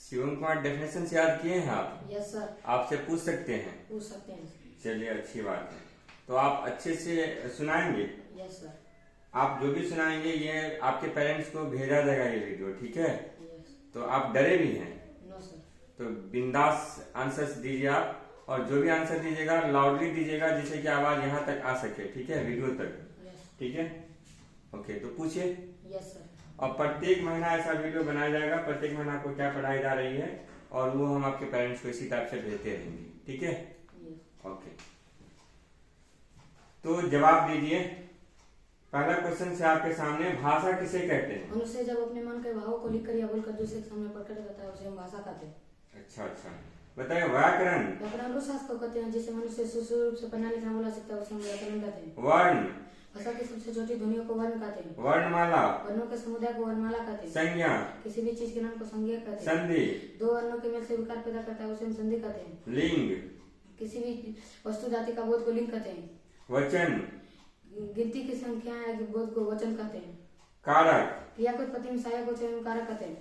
Shivam Kumar definition से याद किए हैं आप? Yes sir. आपसे पूछ सकते हैं? पूछ सकते हैं। चलिए, अच्छी बात है। तो आप अच्छे से सुनाएंगे? Yes sir. आप जो भी सुनाएंगे ये आपके पेरेंट्स को भेजा जाएगा ये वीडियो, ठीक है? यस। तो आप डरे भी हैं? No sir. तो बिंदास आंसर्स दीजिए आप, और जो भी आंसर दीजिएगा लाउडली दीजिएगा जिससे कि आवाज यहाँ तक आ सके, ठीक है? वीडियो तक, यस। ठीक है? ओके, तो पूछिए। Yes sir. और प्रत्येक महीना ऐसा वीडियो बनाया जाएगा, प्रत्येक महीना आपको क्या पढ़ाई जा रही है, और वो हम आपके पेरेंट्स को इसी टाइप से भेजते रहेंगे, ठीक है? यस। ओके, तो जवाब दीजिए। पहला क्वेश्चन से आपके सामने, भाषा किसे कहते हैं? मनुष्य जब अपने मन के भावों को लिखकर या बोलकर दूसरे के सामने प्रकट करता है उसे हम भाषा कहते हैं। अच्छा अच्छा, बताइए। व्याकरण? व्याकरण उस शास्त्र को कहते हैं जिसे मनुष्य सुचारू रूप से पढ़ना लिखना बोला सकता है उसे हम व्याकरण कहते हैं। वर्ण? भाषा की सबसे छोटी ध्वनियों को वर्ण कहते हैं। वर्णमाला? वर्णों के समुदाय को वर्णमाला कहते हैं। संज्ञा? किसी भी चीज के नाम को संज्ञा कहते हैं। संधि? दो वर्णों के मेल से विकार पैदा करता है उसे हम संधि कहते हैं। लिंग? किसी भी वस्तु जाति का बोध को लिंग कहते हैं। वचन? गिनती की संख्या है बोध को वचन कहते हैं। कारक? क्रिया को उत्पत्ति में सहायक होते हैं कारक कहते हैं।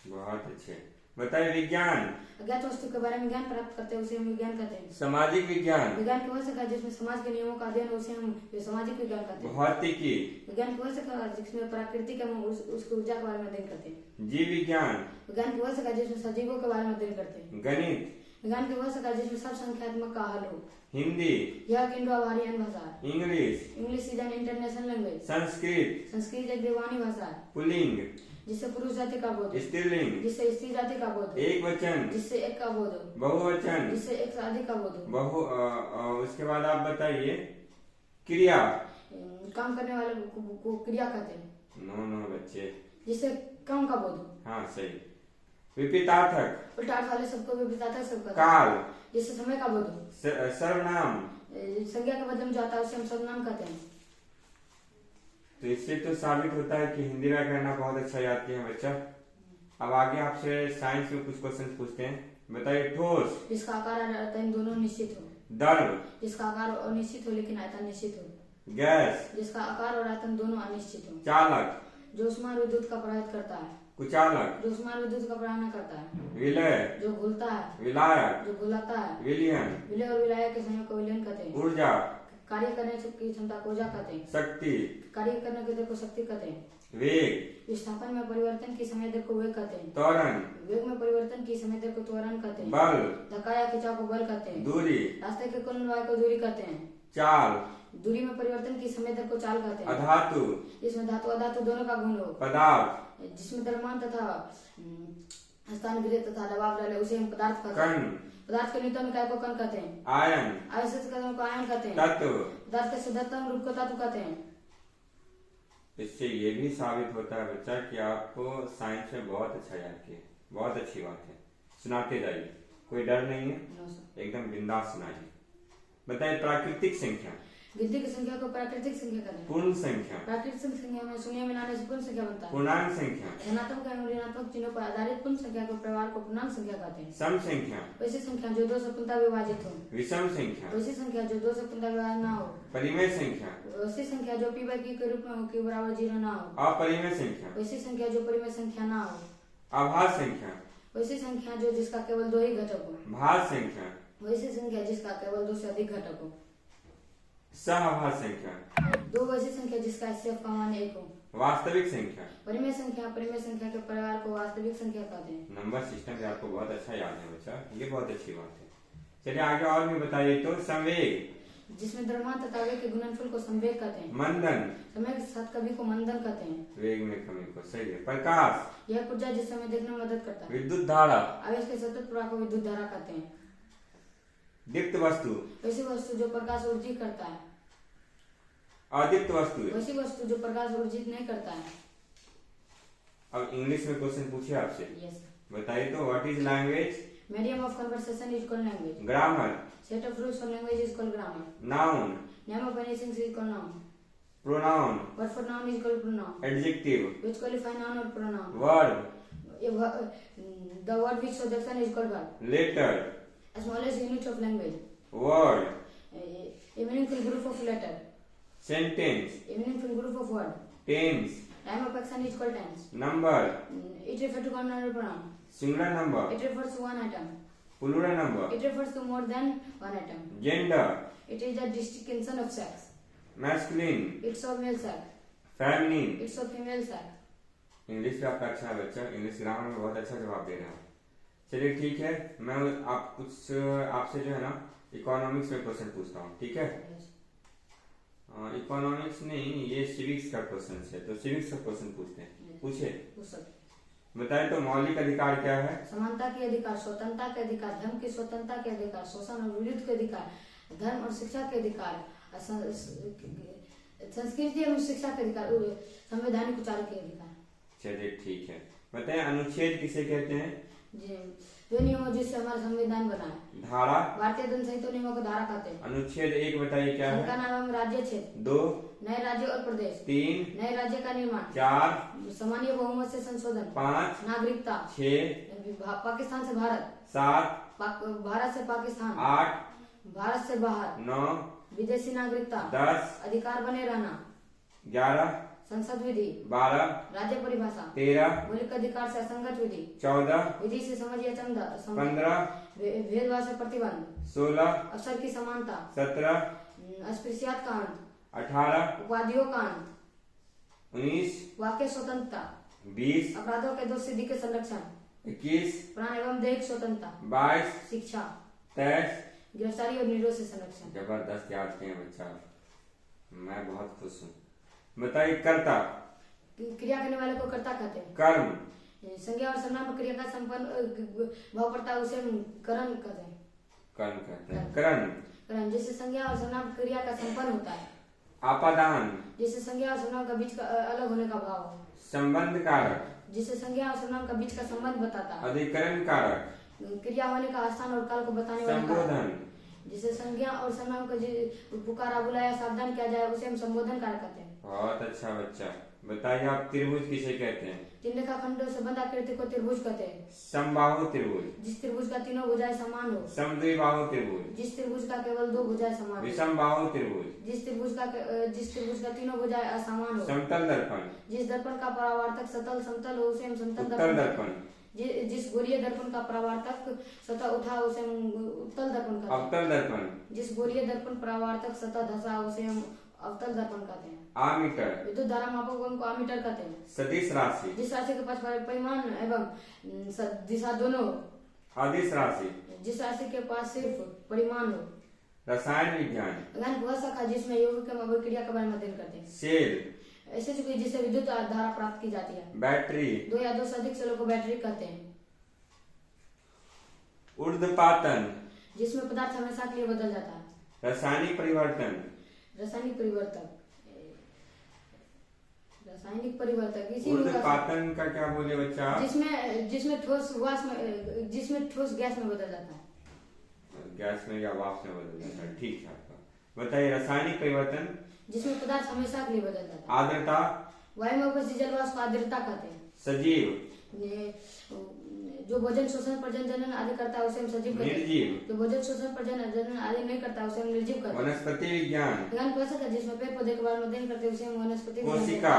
बहुत अच्छे। बताइए। विज्ञान? अज्ञात वस्तु के बारे में ज्ञान प्राप्त करते हैं उसे हम विज्ञान कहते हैं। सामाजिक विज्ञान? विज्ञान की वह शाखा जिसमें समाज के नियमों का अध्ययन उसे हम सामाजिक विज्ञान कहते हैं। भौतिकी? विज्ञान की वह शाखा जिसमें प्राकृतिक एवं उसकी ऊर्जा के बारे में अध्ययन करते हैं। जीव विज्ञान? विज्ञान की वह शाखा जिसमें सजीवों के बारे में अध्ययन करते हैं। गणित? विज्ञान की वह शाखा जिसमें सब संख्यात्मक का हल हो। हिंदी? यह एक इंडो आर्यन भाषा है। English? English is an international language. Sanskrit? Sanskrit एक देवानी भाषा है। पुल्लिंग? जिससे पुरुष जाति का बोध हो। स्त्रीलिंग? जिससे स्त्री जाति का बोध हो। एक वचन? जिससे एक का बोध हो। बहुवचन? जिससे एक से अधिक का बोध हो। उसके बाद आप बताइए। क्रिया? काम करने वाले को क्रिया कहते हैं। नो नो बच्चे। जिससे काम का बोध हो। हाँ सही। विपरीतार्थक? उल्टा अर्थ वाले सबको विपरीतार्थक सब कहते हैं। काल? जिससे समय का बोध हो। सर्वनाम? संज्ञा के बदले में जो आता है उसे हम सर्वनाम कहते हैं। तो इससे तो साबित होता है कि हिंदी व्याकरण आप बहुत अच्छा याद किए हैं बच्चा। अब आगे आपसे साइंस में कुछ क्वेश्चन पूछते हैं। बताइए। ठोस? जिसका आकार और आयतन दोनों निश्चित हो। द्रव? जिसका आकार अनिश्चित हो लेकिन आयतन निश्चित हो। गैस? जिसका आकार और आयतन दोनों अनिश्चित हो। चालक? जो उष्मा और विद्युत का प्रवाहित करता है। कुचालक? जो उष्मा और विद्युत का प्रवाह करता है। विलय? जो घुलता है। विलायक? जो घुलाता है। विलयन? विलय और विलायक के संयोग को विलयन कहते हैं। ऊर्जा? कार्य करने की क्षमता को ऊर्जा कहते हैं। शक्ति? कार्य करने की दर को शक्ति कहते हैं। वेग? विस्थापन में परिवर्तन की समय दर को वेग कहते हैं। त्वरण? वेग में परिवर्तन की समय दर को त्वरण कहते हैं। बल? धक्का या खिंचाव को बल कहते हैं। दूरी? रास्ते के कुल लंबाई को दूरी कहते हैं। चाल? दूरी में परिवर्तन की समय दर को चाल कहते हैं। अधातु? जिसमें धातु अधातु दोनों का गुण हो। पदार्थ? जिसमें द्रव्यमान तथा स्थान गृह तथा दबाव डाले उसे हम पदार्थ कहते हैं। कण? पदार्थ के न्यूनतम इकाई को कण कहते हैं। आयन? आवश्यक कदम को आयन कहते हैं। तत्व? पदार्थ के शुद्धतम रूप को तत्व कहते हैं। इससे ये भी साबित होता है बच्चा कि आपको साइंस में बहुत अच्छा याद किया। बहुत अच्छी बात है। सुनाते जाइए, कोई डर नहीं है, नो सर। एकदम बिंदास सुनाइए। बताइए। प्राकृतिक संख्या? गिनती की संख्या को प्राकृतिक संख्या कहते हैं। पूर्ण संख्या? प्राकृतिक संख्या में शून्य मिलाने से पूर्ण संख्या बनता है। पूर्णांक संख्या? धनात्मक एवं ऋणात्मक चिन्हों पर आधारित पूर्ण संख्या के प्रवाह को पूर्णांक संख्या कहते हैं। सम संख्या? वैसी संख्या जो दो से पूर्णतः विभाजित हो। विषम संख्या? वैसी संख्या जो दो से पूर्णतः विभाजित ना हो। परिमेय संख्या? वैसी संख्या जो p by q के रूप में हो q बराबर 0 ना हो। अपरिमेय संख्या? वैसी संख्या जो परिमेय संख्या ना हो। आभास संख्या? वैसी संख्या जो जिसका केवल दो ही घटक हो। भाज्य संख्या? वैसी संख्या जिसका केवल दो से अधिक घटक हो। सहभाज्य संख्या? दो वैसी संख्या जिसका HCF का मान 1 हो। वास्तविक संख्या? परिमेय संख्या के परिवार को वास्तविक संख्या कहते हैं। नंबर सिस्टम भी आपको बहुत अच्छा याद है बच्चा, ये बहुत अच्छी बात है। चलिए आगे और भी बताइए। तो संवेग? जिसमें द्रव्यमान तथा वेग के गुणनफल को संवेग कहते हैं। मंदन? समय के साथ कभी को मंदन कहते हैं। वेग में कमी को, सही है। प्रकाश? यह ऊर्जा जिस समय देखने में मदद करता है। विद्युत धारा? आवेश के सतत प्रवाह को विद्युत धारा कहते हैं। दीप्त वस्तु? वैसी वस्तु जो प्रकाश अर्जित करता है। अदीप्त वस्तु? वैसी वस्तु जो प्रकाश अर्जित नहीं करता है। अब इंग्लिश में क्वेश्चन पूछे आपसे। यस। बताइए। तो what is language? Medium of conversation is called language. Grammar? Set of rules for language is called grammar. Noun? Name of anything is called noun. Pronoun? Word for noun is called pronoun. Adjective? Which qualify noun और pronoun. Verb? The word which shows action is called verb. Letter? Smallest unit of language. Word? A meaningful group of letter. Sentence? A meaningful group of word. Tense? Time of action is called tense. Number. It refers to continuous pronoun. Singular number. It refers to one item. Plural number. It refers to more than one item. Gender. It is a distinction of sex. Masculine. It's of male sex. Feminine. It's of female sex. English भी आपका अच्छा है बच्चा, English grammar में बहुत अच्छा जवाब दे रहे हैं। चलिए ठीक है, मैं आप कुछ आपसे जो है ना इकोनॉमिक्स में क्वेश्चन पूछता हूँ, ठीक है? इकोनॉमिक्स नहीं, ये सिविक्स का क्वेश्चन है, तो सिविक्स का क्वेश्चन पूछते हैं। पूछे? बताए तो मौलिक अधिकार क्या है? समानता के अधिकार, स्वतंत्रता के अधिकार, धर्म की स्वतंत्रता के अधिकार, शोषण और विरोध के अधिकार, धर्म और शिक्षा के अधिकार, संस्कृति एवं शिक्षा के अधिकार, संवैधानिक उच्चारण के अधिकार। चलिए ठीक है, बताए अनुच्छेद किसे कहते हैं? जो नियमों जिससे हमारा संविधान बना है। धारा। भारतीय दंड संहिता नियमों को धारा कहते हैं। अनुच्छेद 1 बताइए क्या है? संघ एवं राज्य क्षेत्र। 2 नए राज्य और प्रदेश। 3 नए राज्य का निर्माण। 4 सामान्य बहुमत से संशोधन। 5 नागरिकता। 6 पाकिस्तान से भारत। 7 भारत से पाकिस्तान। 8 भारत से बाहर। 9 विदेशी नागरिकता। 10 अधिकार बने रहना। 11 संसद विधि। 12 राज्य परिभाषा। 13 मौलिक अधिकार से असंगत विधि। 14 विधि से समझ या 15 भेदभाव से प्रतिबंध। 16 अवसर की समानता। 17 अस्पृश्यता का अंत। 18 उपाधियों का अंत। 19 वाक्य स्वतंत्रता। 20 अपराधों के दोष सिद्धि के संरक्षण। 21 प्राण एवं दैहिक स्वतंत्रता। 22 शिक्षा। 23 गिरफ्तारी और निरोध से संरक्षण। जबरदस्त याद किए बच्चा, मैं बहुत खुश हूँ। बताइए कर्ता। क्रिया करने वाले को कर्ता कहते हैं। कर्म। संज्ञा और सर्वनाम क्रिया का संपन्न भाव पड़ता है उसे करण कहते हैं। कर्म कहते हैं। करण। करण जिससे संज्ञा और सर्वनाम क्रिया का संपन्न होता है। आपादान। जिससे संज्ञा और सर्वनाम का बीच का अलग होने का भाव हो। संबंध कारक। जिससे संज्ञा और सर्वनाम का बीच का संबंध बताता है। अधिकरण कारक। क्रिया होने का स्थान और काल को बताने वाला संबोधन। जिसे संज्ञा और सर्वनाम का पुकारा बुलाया सावधान किया जाए उसे हम संबोधन कारक कहते हैं। बहुत अच्छा बच्चा, बताइए आप त्रिभुज किसे कहते हैं? तीन रेखाखंडों से बंध आकृति को त्रिभुज कहते हैं। समबाहु त्रिभुज। जिस त्रिभुज का तीनों भुजाएं समान हो। समद्विबाहु त्रिभुज। जिस त्रिभुज का केवल 2 भुजाएं समान हो। विषमबाहु त्रिभुज। जिस त्रिभुज का तीनों भुजाएं असमान हो। समतल दर्पण। जिस दर्पण का परावर्तक सतल समतल हो उसे हम समतल उत्तल दर्पण। जिस गोलीय दर्पण का परावर्तक सतह उठा उसे हम उत्तल दर्पण कहते हैं। अवतल दर्पण। जिस गोलीय दर्पण परावर्तक सतह धसा उसे हम अवतल दर्पण कहते हैं। आमीटर। विद्युत धारा मापक को आमीटर कहते हैं। सदिश राशि। जिस राशि के पास परिमाण एवं दिशा दोनों। अदिश राशि। जिस राशि के पास सिर्फ परिमाण हो। रसायन विज्ञान। वह शाखा जिसमें यौगिक एवं अभिक्रिया के बारे में अध्ययन करते हैं। सेल। ऐसे जिससे विद्युत धारा प्राप्त की जाती है। बैटरी। 2 या 2 से अधिक सेलों को बैटरी कहते हैं। ऊर्ध्वपातन। जिसमें पदार्थ हमेशा के लिए बदल जाता है। रासायनिक परिवर्तन। रासायनिक परिवर्तक। रासायनिक परिवर्तक इसी ऊर्ध्वपातन का क्या बोले बच्चा? जिसमें ठोस गैस में बदल जाता है। गैस में या वाष्प में बदल जाता है, ठीक है आपका। बताइए रासायनिक परिवर्तन। जिसमें पदार्थ हमेशा के लिए बदल जाता है। आर्द्रता। वायु में उपस्थित जलवाष्प को आर्द्रता कहते हैं। सजीव। जो भोजन शोषण प्रजनन आदि करता है उसे हम सजीव कहते हैं। निर्जीव। जो भोजन शोषण प्रजनन आदि नहीं करता उसे हम निर्जीव कहते हैं। वनस्पति विज्ञान। विज्ञान कोशिका है जिसमें पेड़ पौधे के बारे में अध्ययन करते हैं उसे हम वनस्पति कोशिका।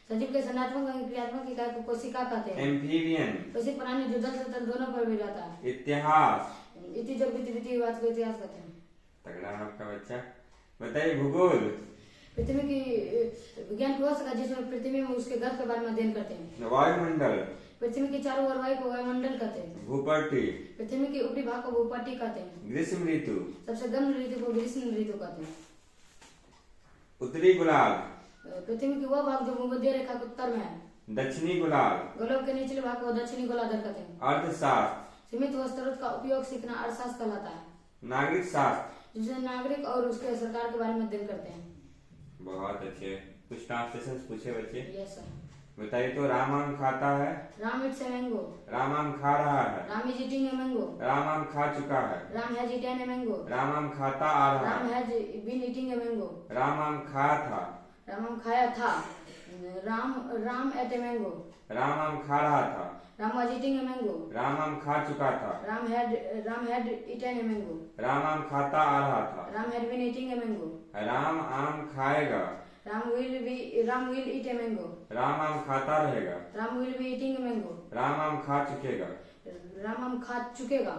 सजीव के संरचनात्मक एवं क्रियात्मक इकाई को कोशिका कहते हैं। एम्फीबियन। वैसे प्राणी जो जल से तल दोनों पर भी रहता है। इतिहास। इति जो बात को इतिहास कहते हैं। तगड़ा है आपका बच्चा। बताइए भूगोल। पृथ्वी की विज्ञान कोशिका जिसमें पृथ्वी में उसके गर्भ के बारे में अध्ययन करते हैं। वायुमंडल। पृथ्वी के चारों ओर वायु को वायुमंडल कहते हैं। भूपट्टी। पृथ्वी के ऊपरी भाग को भूपट्टी कहते हैं। ग्रीष्म ऋतु। सबसे गर्म ऋतु को ग्रीष्म ऋतु कहते हैं। उत्तरी गोलार्ध। पृथ्वी की वह भाग जो भूमध्य रेखा के उत्तर में है। दक्षिणी गोलार्ध। गोलक के निचले भाग को दक्षिणी गोलार्ध कहते हैं। अर्थशास्त्र। सीमित वस्त्रों का उपयोग सीखना अर्थशास्त्र कहलाता है। नागरिक शास्त्र। जिसमें नागरिक और उसके सरकार के बारे में अध्ययन करते हैं। बहुत अच्छे। कुछ ट्रांसलेशन पूछे बच्चे? Yes sir. बताइए तो राम आम खाता है। Ram eats a mango. Ram आम खा रहा है। Ram is eating a mango. Ram आम खा चुका है। Ram has eaten a mango. Ram आम खाता आ रहा है। Ram has been eating a mango. Ram आम खाया था। राम आम खाया था। Ram ate a mango. Ram आम खा रहा था। Ram was eating a mango. Ram आम खा चुका था। Ram had eaten a mango. Ram आम खाता आ रहा था। Ram had been eating a mango. Ram आम खाएगा। Ram will eat a mango. Ram आम खाता रहेगा। Ram will be eating a mango. Ram आम खा चुकेगा। राम आम खा चुकेगा।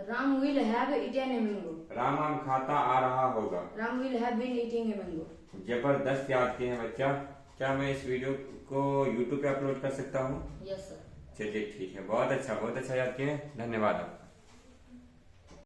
Ram will have eaten a mango. Ram आम खाता आ रहा होगा। Ram will have been eating a mango. जबरदस्त याद किए हैं बच्चा। क्या मैं इस वीडियो को YouTube पे अपलोड कर सकता हूँ? Yes sir. चलिए ठीक है, बहुत अच्छा याद किए हैं, धन्यवाद।